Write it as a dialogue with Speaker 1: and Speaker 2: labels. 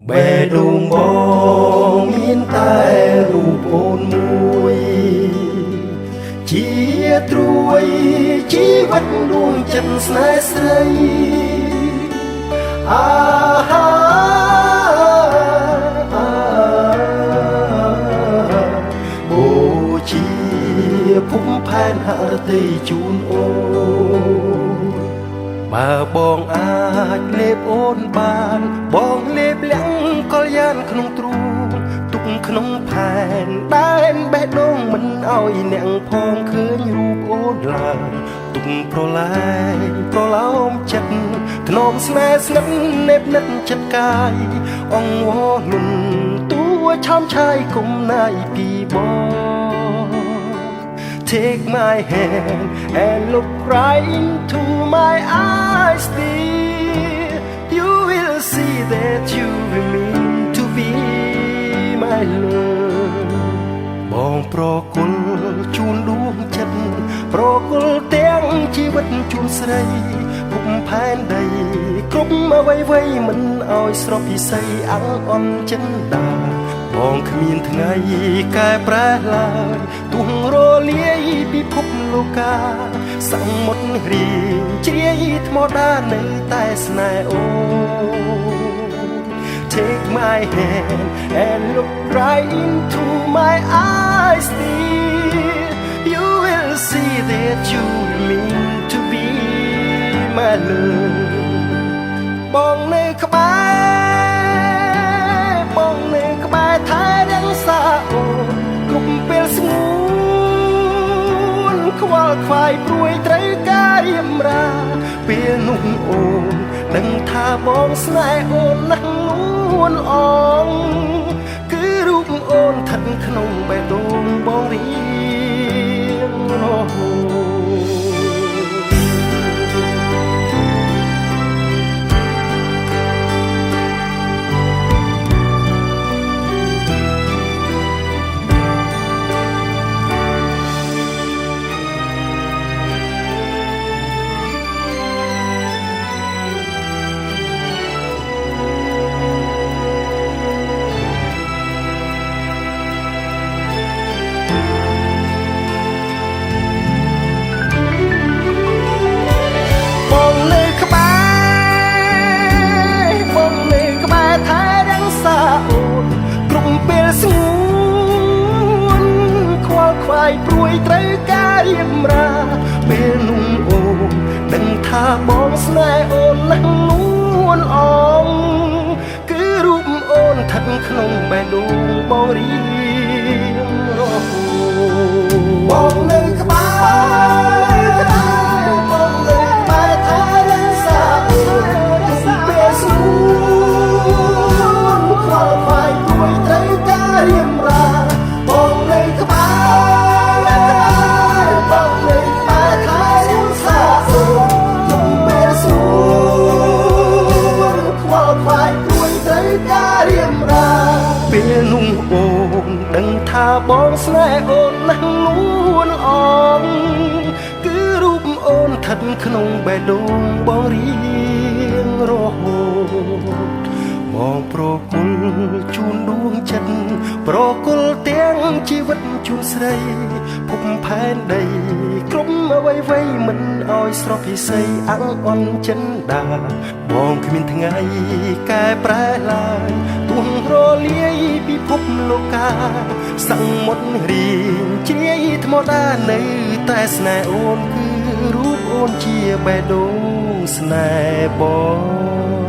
Speaker 1: បេះដូងបងមានតែរូបអូនមួយជាត្រួយជីវិតដួងចិត្តស្នេហ៍ស្រីអាហាបូជាភពផែនហឫទ័យជូនអូនបើបងអាចលេបអូនបានបងលេបលាក់កលយានក្នុងទ្រូងទុកក្នុងផែនដែនបេះដូងមិនឲ្យអ្នកផងឃើញរូបអូនឡើងទុកប្រឡែងប្រឡោមចិត្តធ្នមស្នេហ៍ស្និទ្ធនេបនិតចិត្តកាយអង្វរលុនតួឆោមឆាយគុំណាយពីបង Take my hand and look right into my eyes, dear. You will see that you remain to be my love. បងប្រគល់ជូនដួងចិត្តប្រគល់ទាំងជីវិតជូនស្រីពុកផែនដីគ្រប់អ្វីមិនឲ្យស្រស់ពិសីអង្អន់ចិនដាបងគ្មានថ្ងៃកែប្រែឡើយទោះរលាយពិភពលោកាសមុទ្ររៀងជ្រាយថ្មដានៅតែស្នេហ៍អូ Take my hand and look right into my eyes, dear. You will see that you mean to be my love. បងនៅក្បែរបងនៅក្បែរថែរក្សាអូនគ្រប់ពេលស្ងួនខ្វល់ខ្វាយព្រួយត្រូវការរៀបរាពេលនោះអូនដឹងថាបងស្នេហ៍អូនណាស់នួនអងគឺរូបអូនស្ថិតក្នុងបេះដូងបងរៀងរហូត ព្រួយត្រូវការរៀបរាពេលនោះអូនដឹងថាបងស្នេហ៍អូនណាស់នួនអងគឺរូបអូនស្ថិតក្នុងបេះដូងបងរៀងរហូតបងនៅក្បែរបងនៅក្បែរថែរក្សាអូនពេលស្ងួនខ្វល់ខ្វាយព្រួយត្រូវការរៀបរាបងនៅក្បែរ ពេលនោះអូនដឹងថាបងស្នេហ៍អូនណាស់នួនអងគឺរូបអូនស្ថិតក្នុងបេះដូងបងរៀងរហូតបងប្រគល់ជូនដួងចិត្តប្រគល់ទាំងជីវិតជូនស្រីភពផែនដីគ្រប់អ្វីមិនឲ្យស្រស់ពិសីអង្អន់ចិនដាបងគ្មានថ្ងៃកែប្រែឡើយទោះរលាយពិភពលោកាសមុទ្ររៀងជ្រាយថ្មដានៅតែស្នេហ៍អូនគឺរូបអូនជាបេះដូងស្នេហ៍បង